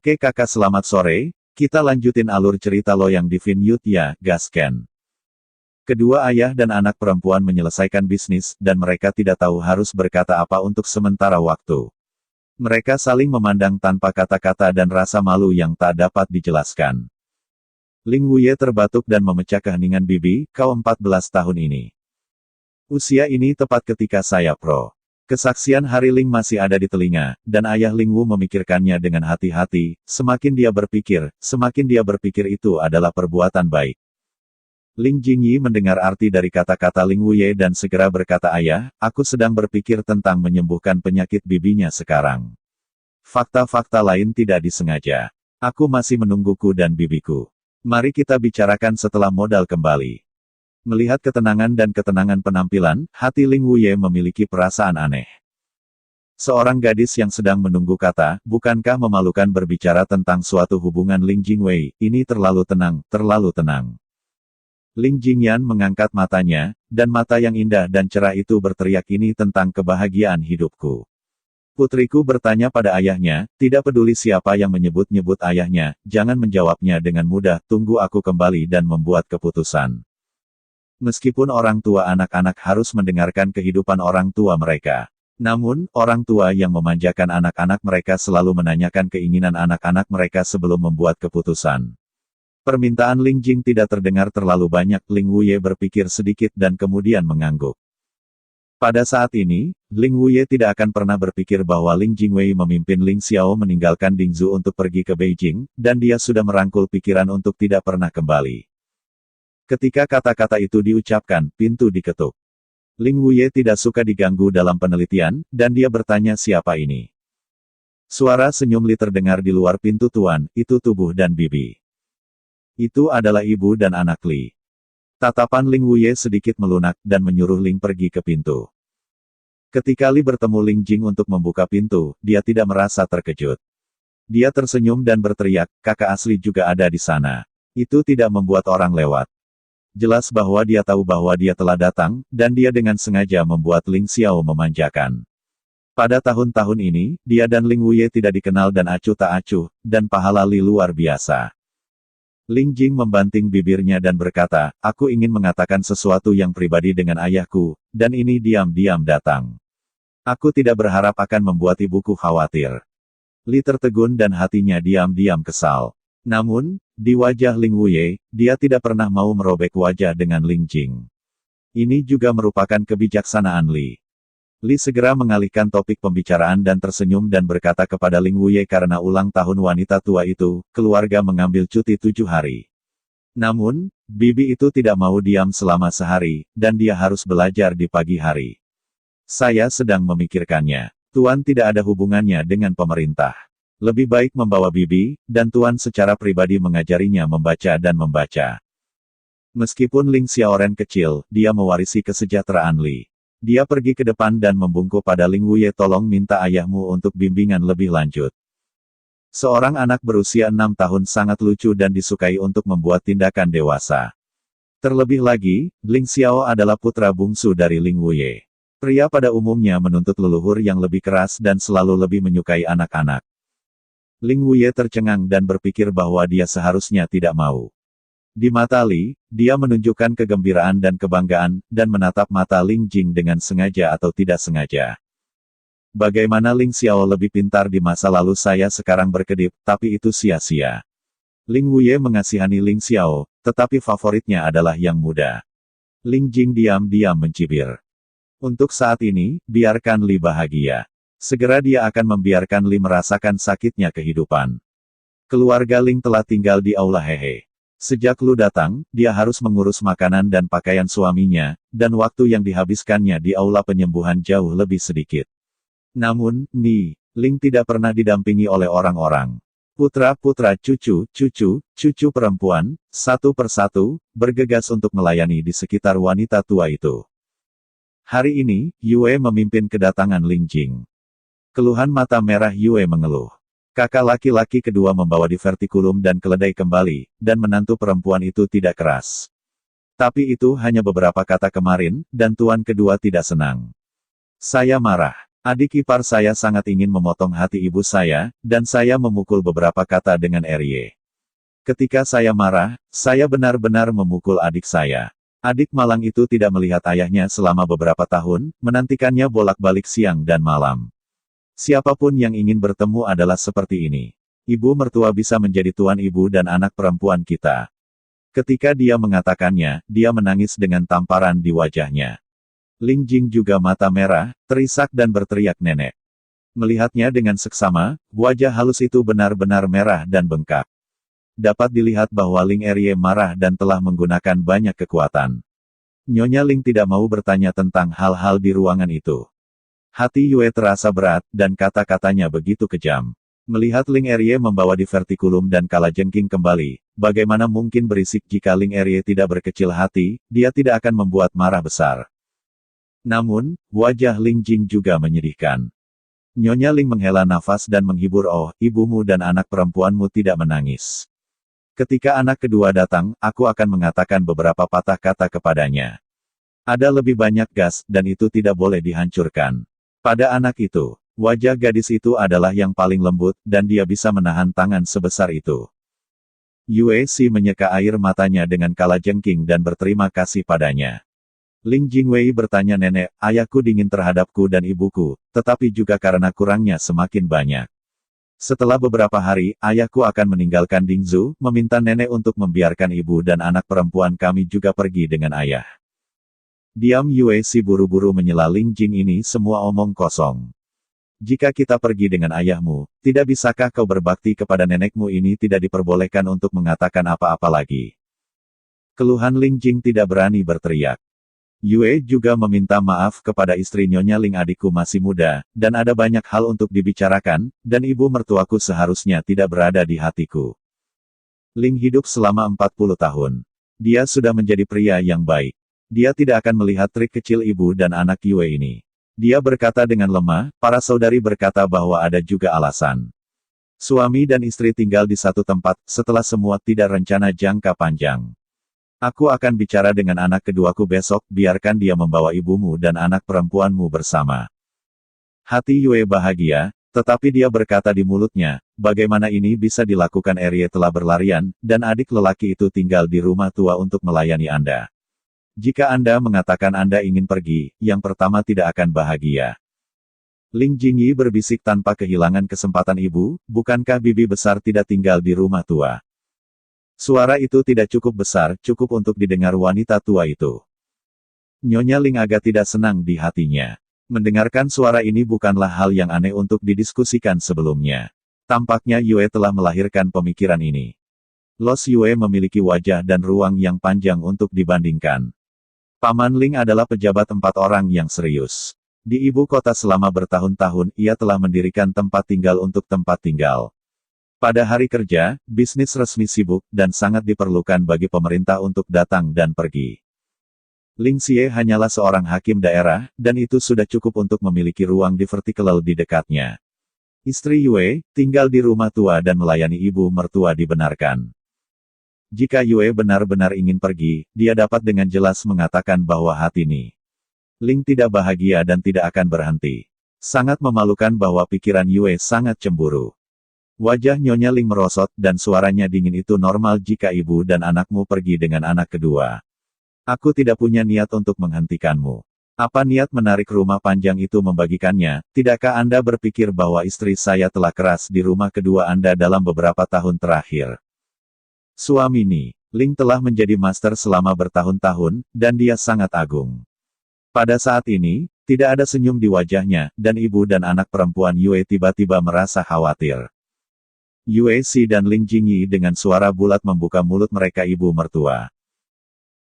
Oke kakak, selamat sore, kita lanjutin alur cerita loyang di Vinyut ya, gasken. Kedua ayah dan anak perempuan menyelesaikan bisnis, dan mereka tidak tahu harus berkata apa untuk sementara waktu. Mereka saling memandang tanpa kata-kata dan rasa malu yang tak dapat dijelaskan. Ling Wuye terbatuk dan memecah keheningan. Bibi, kau 14 tahun ini. Usia ini tepat ketika saya pro. Kesaksian Hari Ling masih ada di telinga, dan ayah Ling Wu memikirkannya dengan hati-hati. Semakin dia berpikir itu adalah perbuatan baik. Ling Jingyi mendengar arti dari kata-kata Ling Wuye dan segera berkata, ayah, aku sedang berpikir tentang menyembuhkan penyakit bibinya sekarang. Fakta-fakta lain tidak disengaja. Aku masih menungguku dan bibiku. Mari kita bicarakan setelah modal kembali. Melihat ketenangan dan ketenangan penampilan, hati Ling Wuye memiliki perasaan aneh. Seorang gadis yang sedang menunggu kata, bukankah memalukan berbicara tentang suatu hubungan? Ling Jingwei, ini terlalu tenang, terlalu tenang. Ling Jingyan mengangkat matanya, dan mata yang indah dan cerah itu berteriak, ini tentang kebahagiaan hidupku. Putriku bertanya pada ayahnya, tidak peduli siapa yang menyebut-nyebut ayahnya, jangan menjawabnya dengan mudah, tunggu aku kembali dan membuat keputusan. Meskipun orang tua anak-anak harus mendengarkan kehidupan orang tua mereka. Namun, orang tua yang memanjakan anak-anak mereka selalu menanyakan keinginan anak-anak mereka sebelum membuat keputusan. Permintaan Ling Jing tidak terdengar terlalu banyak. Ling Wuye berpikir sedikit dan kemudian mengangguk. Pada saat ini, Ling Wuye tidak akan pernah berpikir bahwa Ling Jingwei memimpin Ling Xiao meninggalkan Dingzu untuk pergi ke Beijing, dan dia sudah merangkul pikiran untuk tidak pernah kembali. Ketika kata-kata itu diucapkan, pintu diketuk. Ling Wuye tidak suka diganggu dalam penelitian, dan dia bertanya, siapa ini? Suara senyum Li terdengar di luar pintu. Tuan, itu tubuh dan bibi. Itu adalah ibu dan anak Li. Tatapan Ling Wuye sedikit melunak, dan menyuruh Ling pergi ke pintu. Ketika Li bertemu Ling Jing untuk membuka pintu, dia tidak merasa terkejut. Dia tersenyum dan berteriak, kakak asli juga ada di sana. Itu tidak membuat orang lewat. Jelas bahwa dia tahu bahwa dia telah datang, dan dia dengan sengaja membuat Ling Xiao memanjakan. Pada tahun-tahun ini, dia dan Ling Wuye tidak dikenal dan acuh tak acuh, dan pahala Li luar biasa. Ling Jing membanting bibirnya dan berkata, aku ingin mengatakan sesuatu yang pribadi dengan ayahku, dan ini diam-diam datang. Aku tidak berharap akan membuat ibuku khawatir. Li tertegun dan hatinya diam-diam kesal. Namun, di wajah Ling Wuye, dia tidak pernah mau merobek wajah dengan Ling Jing. Ini juga merupakan kebijaksanaan Li. Li segera mengalihkan topik pembicaraan dan tersenyum dan berkata kepada Ling Wuye, karena ulang tahun wanita tua itu, keluarga mengambil cuti 7 hari. Namun, bibi itu tidak mau diam selama sehari, dan dia harus belajar di pagi hari. Saya sedang memikirkannya. Tuan tidak ada hubungannya dengan pemerintah. Lebih baik membawa bibi, dan Tuan secara pribadi mengajarinya membaca dan membaca. Meskipun Ling Xiaoren kecil, dia mewarisi kesejahteraan Li. Dia pergi ke depan dan membungkuk pada Ling Wuye, tolong minta ayahmu untuk bimbingan lebih lanjut. Seorang anak berusia 6 tahun sangat lucu dan disukai untuk membuat tindakan dewasa. Terlebih lagi, Ling Xiao adalah putra bungsu dari Ling Wuye. Pria pada umumnya menuntut leluhur yang lebih keras dan selalu lebih menyukai anak-anak. Ling Wuye tercengang dan berpikir bahwa dia seharusnya tidak mau. Di mata Li, dia menunjukkan kegembiraan dan kebanggaan, dan menatap mata Ling Jing dengan sengaja atau tidak sengaja. Bagaimana Ling Xiao lebih pintar di masa lalu, saya sekarang berkedip, tapi itu sia-sia. Ling Wuye mengasihani Ling Xiao, tetapi favoritnya adalah yang muda. Ling Jing diam-diam mencibir. Untuk saat ini, biarkan Li bahagia. Segera dia akan membiarkan Li merasakan sakitnya kehidupan. Keluarga Ling telah tinggal di aula Hehe. Sejak Lu datang, dia harus mengurus makanan dan pakaian suaminya, dan waktu yang dihabiskannya di aula penyembuhan jauh lebih sedikit. Namun, Ling tidak pernah didampingi oleh orang-orang. Putra-putra cucu perempuan, satu persatu, bergegas untuk melayani di sekitar wanita tua itu. Hari ini, Yue memimpin kedatangan Ling Jing. Keluhan mata merah Yue mengeluh. Kakak laki-laki kedua membawa divertikulum dan keledai kembali, dan menantu perempuan itu tidak keras. Tapi itu hanya beberapa kata kemarin, dan tuan kedua tidak senang. Saya marah. Adik ipar saya sangat ingin memotong hati ibu saya, dan saya memukul beberapa kata dengan Erie. Ketika saya marah, saya benar-benar memukul adik saya. Adik malang itu tidak melihat ayahnya selama beberapa tahun, menantikannya bolak-balik siang dan malam. Siapapun yang ingin bertemu adalah seperti ini. Ibu mertua bisa menjadi tuan ibu dan anak perempuan kita. Ketika dia mengatakannya, dia menangis dengan tamparan di wajahnya. Ling Jing juga mata merah, terisak dan berteriak nenek. Melihatnya dengan seksama, wajah halus itu benar-benar merah dan bengkak. Dapat dilihat bahwa Ling Erie marah dan telah menggunakan banyak kekuatan. Nyonya Ling tidak mau bertanya tentang hal-hal di ruangan itu. Hati Yue terasa berat, dan kata-katanya begitu kejam. Melihat Ling Erie membawa di vertikulum dan kalajengking kembali, bagaimana mungkin berisik jika Ling Erie tidak berkecil hati, dia tidak akan membuat marah besar. Namun, wajah Ling Jing juga menyedihkan. Nyonya Ling menghela nafas dan menghibur, "Oh, ibumu dan anak perempuanmu tidak menangis. Ketika anak kedua datang, aku akan mengatakan beberapa patah kata kepadanya. Ada lebih banyak gas, dan itu tidak boleh dihancurkan. Pada anak itu, wajah gadis itu adalah yang paling lembut, dan dia bisa menahan tangan sebesar itu." Yue Si menyeka air matanya dengan kalajengking dan berterima kasih padanya. Ling Jingwei bertanya, "Nenek, ayahku dingin terhadapku dan ibuku, tetapi juga karena kurangnya semakin banyak. Setelah beberapa hari, ayahku akan meninggalkan Dingzu, meminta nenek untuk membiarkan ibu dan anak perempuan kami juga pergi dengan ayah." Diam. Yue Si buru-buru menyela Ling Jing, "Ini semua omong kosong. Jika kita pergi dengan ayahmu, tidak bisakah kau berbakti kepada nenekmu?" Ini tidak diperbolehkan untuk mengatakan apa-apa lagi. Keluhan Ling Jing tidak berani berteriak. Yue juga meminta maaf kepada istri Nyonya Ling, "Adikku masih muda, dan ada banyak hal untuk dibicarakan, dan ibu mertuaku seharusnya tidak berada di hatiku." Ling hidup selama 40 tahun. Dia sudah menjadi pria yang baik. Dia tidak akan melihat trik kecil ibu dan anak Yue ini. Dia berkata dengan lemah, "Para saudari berkata bahwa ada juga alasan. Suami dan istri tinggal di satu tempat, setelah semua tidak rencana jangka panjang. Aku akan bicara dengan anak keduaku besok, biarkan dia membawa ibumu dan anak perempuanmu bersama." Hati Yue bahagia, tetapi dia berkata di mulutnya, "Bagaimana ini bisa dilakukan? Erie telah berlarian, dan adik lelaki itu tinggal di rumah tua untuk melayani Anda. Jika Anda mengatakan Anda ingin pergi, yang pertama tidak akan bahagia." Ling Jingyi berbisik tanpa kehilangan kesempatan, "Ibu, bukankah bibi besar tidak tinggal di rumah tua?" Suara itu tidak cukup besar, cukup untuk didengar wanita tua itu. Nyonya Ling agak tidak senang di hatinya. Mendengarkan suara ini bukanlah hal yang aneh untuk didiskusikan sebelumnya. Tampaknya Yue telah melahirkan pemikiran ini. Los Yue memiliki wajah dan ruang yang panjang untuk dibandingkan. Paman Ling adalah pejabat 4 orang yang serius. Di ibu kota selama bertahun-tahun, ia telah mendirikan tempat tinggal untuk tempat tinggal. Pada hari kerja, bisnis resmi sibuk, dan sangat diperlukan bagi pemerintah untuk datang dan pergi. Ling Xie hanyalah seorang hakim daerah, dan itu sudah cukup untuk memiliki ruang di vertikal di dekatnya. Istri Yue, tinggal di rumah tua dan melayani ibu mertua dibenarkan. Jika Yue benar-benar ingin pergi, dia dapat dengan jelas mengatakan bahwa hati ini Ling tidak bahagia dan tidak akan berhenti. Sangat memalukan bahwa pikiran Yue sangat cemburu. Wajah Nyonya Ling merosot, dan suaranya dingin. "Itu normal jika ibu dan anakmu pergi dengan anak kedua. Aku tidak punya niat untuk menghentikanmu. Apa niat menarik rumah panjang itu membagikannya? Tidakkah Anda berpikir bahwa istri saya telah keras di rumah kedua Anda dalam beberapa tahun terakhir? Suami Ni, Ling telah menjadi master selama bertahun-tahun, dan dia sangat agung." Pada saat ini, tidak ada senyum di wajahnya, dan ibu dan anak perempuan Yue tiba-tiba merasa khawatir. Yue Si dan Ling Jingyi dengan suara bulat membuka mulut mereka. "Ibu mertua."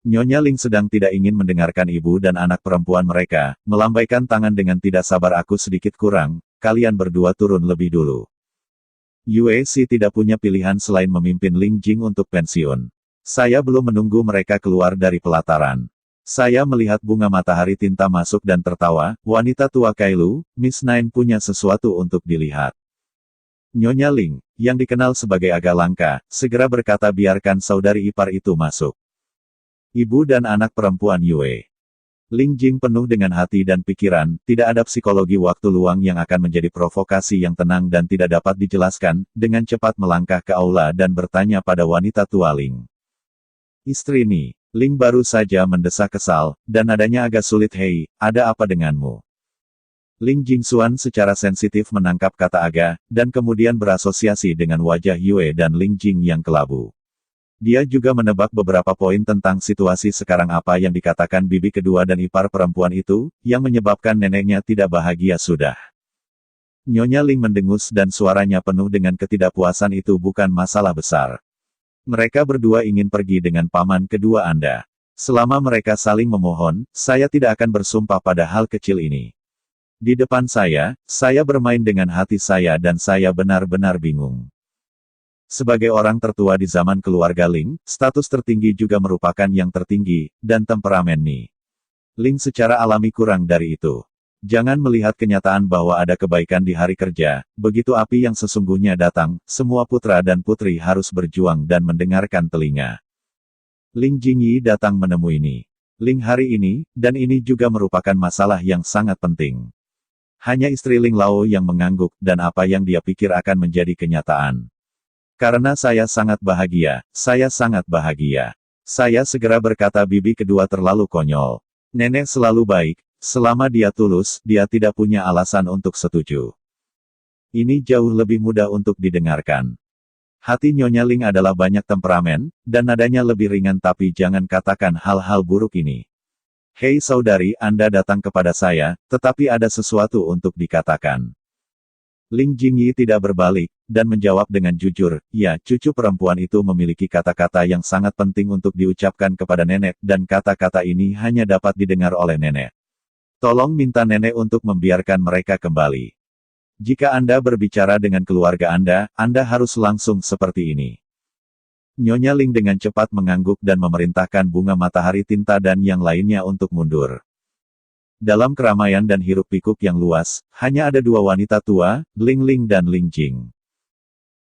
Nyonya Ling sedang tidak ingin mendengarkan ibu dan anak perempuan mereka, melambaikan tangan dengan tidak sabar. "Aku sedikit kurang, kalian berdua turun lebih dulu." Yue Si tidak punya pilihan selain memimpin Ling Jing untuk pensiun. "Saya belum menunggu mereka keluar dari pelataran. Saya melihat bunga matahari tinta masuk dan tertawa." Wanita tua Kailu, Miss Nine punya sesuatu untuk dilihat. Nyonya Ling, yang dikenal sebagai agak langka, segera berkata, "Biarkan saudari ipar itu masuk." Ibu dan anak perempuan Yue. Ling Jing penuh dengan hati dan pikiran, tidak ada psikologi waktu luang yang akan menjadi provokasi yang tenang dan tidak dapat dijelaskan, dengan cepat melangkah ke aula dan bertanya pada wanita tua Ling. Istri Ni, Ling baru saja mendesak kesal, dan nadanya agak sulit. Hei, ada apa denganmu? Ling Jingxuan secara sensitif menangkap kata aga, dan kemudian berasosiasi dengan wajah Yue dan Ling Jing yang kelabu. Dia juga menebak beberapa poin tentang situasi sekarang apa yang dikatakan bibi kedua dan ipar perempuan itu, yang menyebabkan neneknya tidak bahagia sudah. Nyonya Ling mendengus dan suaranya penuh dengan ketidakpuasan. Itu bukan masalah besar. Mereka berdua ingin pergi dengan paman kedua Anda. Selama mereka saling memohon, saya tidak akan bersumpah pada hal kecil ini. Di depan saya bermain dengan hati saya dan saya benar-benar bingung. Sebagai orang tertua di zaman keluarga Ling, status tertinggi juga merupakan yang tertinggi, dan temperamen Ni Ling secara alami kurang dari itu. Jangan melihat kenyataan bahwa ada kebaikan di hari kerja, begitu api yang sesungguhnya datang, semua putra dan putri harus berjuang dan mendengarkan telinga. Ling Jingyi datang menemui Ni Ling hari ini, dan ini juga merupakan masalah yang sangat penting. Hanya istri Ling Lao yang mengangguk, dan apa yang dia pikir akan menjadi kenyataan. Karena saya sangat bahagia, saya sangat bahagia. Saya segera berkata bibi kedua terlalu konyol. Nenek selalu baik, selama dia tulus, dia tidak punya alasan untuk setuju. Ini jauh lebih mudah untuk didengarkan. Hati Nyonya Ling adalah banyak temperamen, dan nadanya lebih ringan tapi jangan katakan hal-hal buruk ini. Hei saudari, Anda datang kepada saya, tetapi ada sesuatu untuk dikatakan. Ling Jingyi tidak berbalik, dan menjawab dengan jujur, ya, cucu perempuan itu memiliki kata-kata yang sangat penting untuk diucapkan kepada nenek, dan kata-kata ini hanya dapat didengar oleh nenek. Tolong minta nenek untuk membiarkan mereka kembali. Jika Anda berbicara dengan keluarga Anda harus langsung seperti ini. Nyonya Ling dengan cepat mengangguk dan memerintahkan bunga matahari tinta dan yang lainnya untuk mundur. Dalam keramaian dan hiruk-pikuk yang luas, hanya ada dua wanita tua, Ling Ling dan Ling Jing.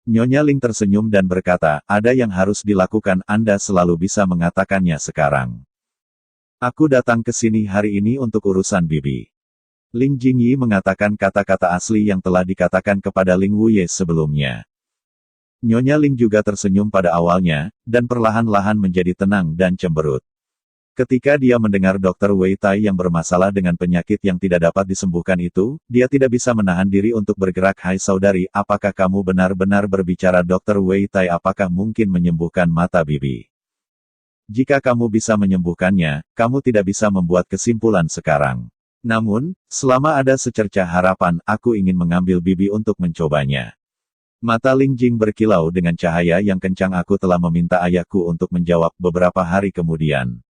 Nyonya Ling tersenyum dan berkata, ada yang harus dilakukan, Anda selalu bisa mengatakannya sekarang. Aku datang ke sini hari ini untuk urusan bibi. Ling Jingyi mengatakan kata-kata asli yang telah dikatakan kepada Ling Wuye sebelumnya. Nyonya Ling juga tersenyum pada awalnya, dan perlahan-lahan menjadi tenang dan cemberut. Ketika dia mendengar Dr. Wei Tai yang bermasalah dengan penyakit yang tidak dapat disembuhkan itu, dia tidak bisa menahan diri untuk bergerak. Hai saudari, apakah kamu benar-benar berbicara? Dr. Wei Tai, apakah mungkin menyembuhkan mata bibi? Jika kamu bisa menyembuhkannya, kamu tidak bisa membuat kesimpulan sekarang. Namun, selama ada secercah harapan, aku ingin mengambil bibi untuk mencobanya. Mata Ling Jing berkilau dengan cahaya yang kencang. Aku telah meminta ayahku untuk menjawab beberapa hari kemudian.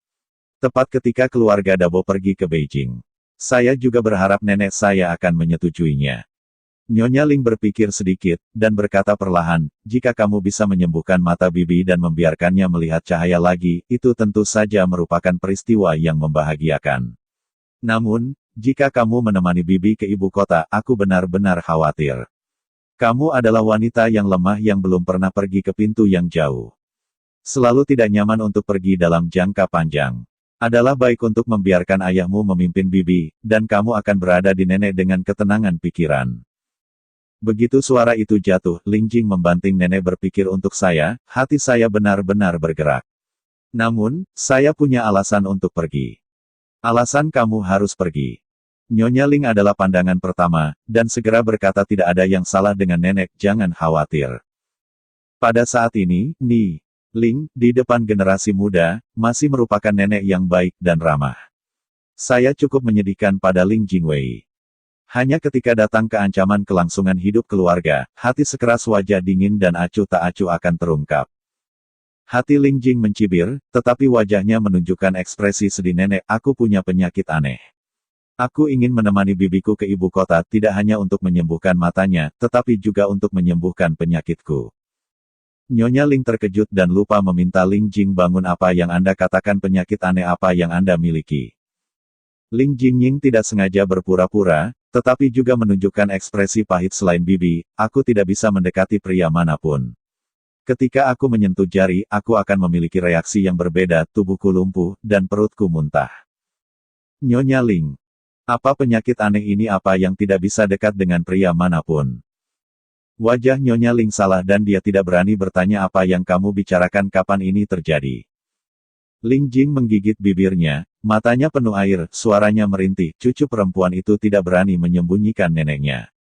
Tepat ketika keluarga Dabo pergi ke Beijing. Saya juga berharap nenek saya akan menyetujuinya. Nyonya Ling berpikir sedikit, dan berkata perlahan, jika kamu bisa menyembuhkan mata bibi dan membiarkannya melihat cahaya lagi, itu tentu saja merupakan peristiwa yang membahagiakan. Namun, jika kamu menemani bibi ke ibu kota, aku benar-benar khawatir. Kamu adalah wanita yang lemah yang belum pernah pergi ke pintu yang jauh. Selalu tidak nyaman untuk pergi dalam jangka panjang. Adalah baik untuk membiarkan ayahmu memimpin bibi, dan kamu akan berada di nenek dengan ketenangan pikiran. Begitu suara itu jatuh, Ling Jing membanting nenek berpikir untuk saya, hati saya benar-benar bergerak. Namun, saya punya alasan untuk pergi. Alasan kamu harus pergi. Nyonya Ling adalah pandangan pertama, dan segera berkata tidak ada yang salah dengan nenek, jangan khawatir. Pada saat ini, Ni Ling, di depan generasi muda, masih merupakan nenek yang baik dan ramah. Saya cukup menyedihkan pada Ling Jingwei. Hanya ketika datang ke ancaman kelangsungan hidup keluarga, hati sekeras wajah dingin dan acuh tak acuh akan terungkap. Hati Ling Jing mencibir, tetapi wajahnya menunjukkan ekspresi sedih. Nenek, aku punya penyakit aneh. Aku ingin menemani bibiku ke ibu kota, tidak hanya untuk menyembuhkan matanya, tetapi juga untuk menyembuhkan penyakitku. Nyonya Ling terkejut dan lupa meminta Ling Jing bangun. Apa yang Anda katakan? Penyakit aneh apa yang Anda miliki? Ling Jingying tidak sengaja berpura-pura, tetapi juga menunjukkan ekspresi pahit. Selain bibi, aku tidak bisa mendekati pria manapun. Ketika aku menyentuh jari, aku akan memiliki reaksi yang berbeda, tubuhku lumpuh, dan perutku muntah. Nyonya Ling. Apa penyakit aneh ini apa yang tidak bisa dekat dengan pria manapun? Wajah Nyonya Ling salah dan dia tidak berani bertanya apa yang kamu bicarakan kapan ini terjadi. Ling Jing menggigit bibirnya, matanya penuh air, suaranya merintih, cucu perempuan itu tidak berani menyembunyikan neneknya.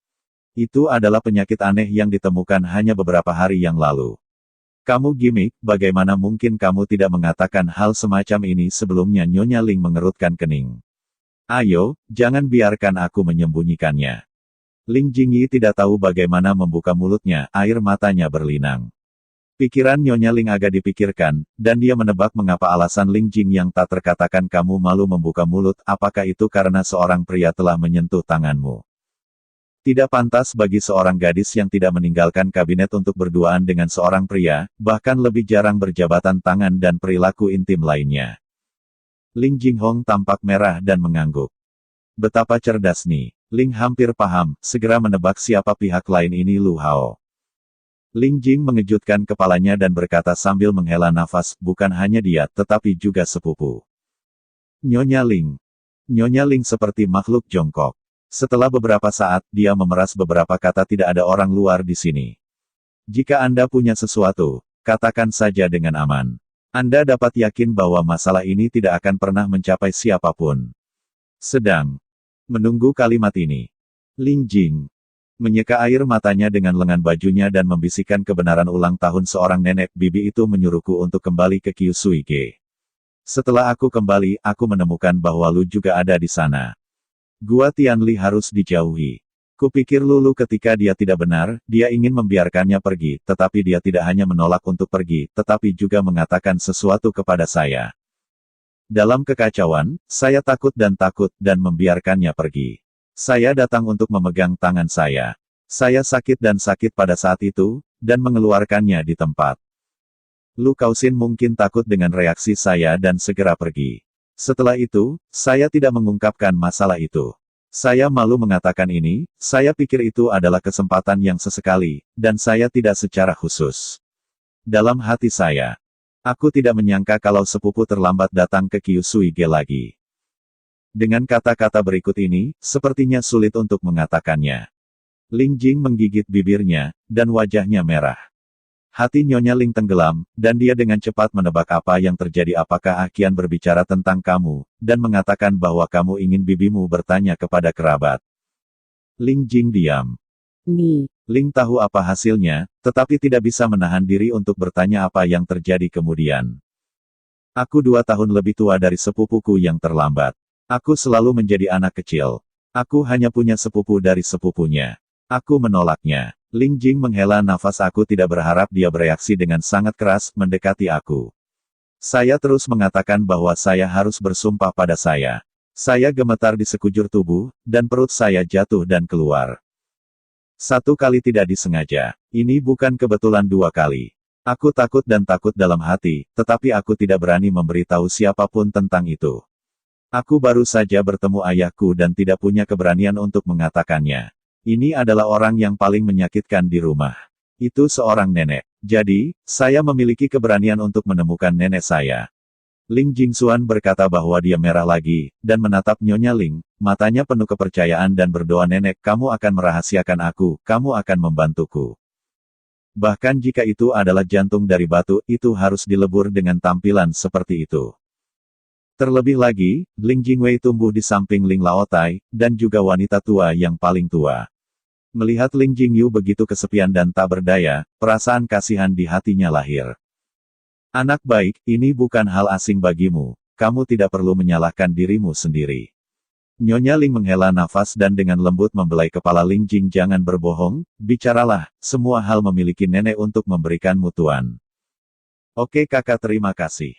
Itu adalah penyakit aneh yang ditemukan hanya beberapa hari yang lalu. Kamu gimik, bagaimana mungkin kamu tidak mengatakan hal semacam ini sebelumnya? Nyonya Ling mengerutkan kening. Ayo, jangan biarkan aku menyembunyikannya. Ling Jingyi tidak tahu bagaimana membuka mulutnya, air matanya berlinang. Pikiran Nyonya Ling agak dipikirkan, dan dia menebak mengapa alasan Ling Jing yang tak terkatakan. Kamu malu membuka mulut, apakah itu karena seorang pria telah menyentuh tanganmu? Tidak pantas bagi seorang gadis yang tidak meninggalkan kabinet untuk berduaan dengan seorang pria, bahkan lebih jarang berjabatan tangan dan perilaku intim lainnya. Ling Jinghong tampak merah dan mengangguk. Betapa cerdas nih. Ling hampir paham, segera menebak siapa pihak lain ini. Lu Hao. Ling Jing mengejutkan kepalanya dan berkata sambil menghela nafas, bukan hanya dia, tetapi juga sepupu. Nyonya Ling. Nyonya Ling seperti makhluk jongkok. Setelah beberapa saat, dia memeras beberapa kata. Tidak ada orang luar di sini. Jika Anda punya sesuatu, katakan saja dengan aman. Anda dapat yakin bahwa masalah ini tidak akan pernah mencapai siapapun. Sedang menunggu kalimat ini. Ling Jing menyeka air matanya dengan lengan bajunya dan membisikkan kebenaran ulang tahun seorang nenek bibi itu menyuruhku untuk kembali ke Kyusuige. Setelah aku kembali, aku menemukan bahwa Lu juga ada di sana. Gua Tianli harus dijauhi. Kupikir Lulu ketika dia tidak benar, dia ingin membiarkannya pergi, tetapi dia tidak hanya menolak untuk pergi, tetapi juga mengatakan sesuatu kepada saya. Dalam kekacauan, saya takut dan membiarkannya pergi. Saya datang untuk memegang tangan saya. Saya sakit pada saat itu, dan mengeluarkannya di tempat. Lu Kaosin mungkin takut dengan reaksi saya dan segera pergi. Setelah itu, saya tidak mengungkapkan masalah itu. Saya malu mengatakan ini, saya pikir itu adalah kesempatan yang sesekali, dan saya tidak secara khusus. Dalam hati saya, aku tidak menyangka kalau sepupu terlambat datang ke Kyusuige lagi. Dengan kata-kata berikut ini, sepertinya sulit untuk mengatakannya. Ling Jing menggigit bibirnya, dan wajahnya merah. Hati Nyonya Ling tenggelam, dan dia dengan cepat menebak apa yang terjadi. Apakah Akian berbicara tentang kamu, dan mengatakan bahwa kamu ingin bibimu bertanya kepada kerabat? Ling Jing diam. Ling tahu apa hasilnya, tetapi tidak bisa menahan diri untuk bertanya apa yang terjadi kemudian. Aku 2 tahun lebih tua dari sepupuku yang terlambat. Aku selalu menjadi anak kecil. Aku hanya punya sepupu dari sepupunya. Aku menolaknya. Ling Jing menghela nafas. Aku tidak berharap dia bereaksi dengan sangat keras, mendekati aku. Saya terus mengatakan bahwa saya harus bersumpah pada saya. Saya gemetar di sekujur tubuh, dan perut saya jatuh dan keluar. 1 kali tidak disengaja. Ini bukan kebetulan 2 kali. Aku takut dalam hati, tetapi aku tidak berani memberitahu siapapun tentang itu. Aku baru saja bertemu ayahku dan tidak punya keberanian untuk mengatakannya. Ini adalah orang yang paling menyakitkan di rumah. Itu seorang nenek. Jadi, saya memiliki keberanian untuk menemukan nenek saya. Ling Jingxuan berkata bahwa dia merah lagi, dan menatap Nyonya Ling, matanya penuh kepercayaan dan berdoa. Nenek, kamu akan merahasiakan aku, kamu akan membantuku. Bahkan jika itu adalah jantung dari batu, itu harus dilebur dengan tampilan seperti itu. Terlebih lagi, Ling Jingwei tumbuh di samping Ling Laotai, dan juga wanita tua yang paling tua. Melihat Ling Jingyu begitu kesepian dan tak berdaya, perasaan kasihan di hatinya lahir. Anak baik, ini bukan hal asing bagimu, kamu tidak perlu menyalahkan dirimu sendiri. Nyonya Ling menghela nafas dan dengan lembut membelai kepala Ling Jing. Jangan berbohong, bicaralah, semua hal memiliki nenek untuk memberikanmu tuan. Oke kakak, terima kasih.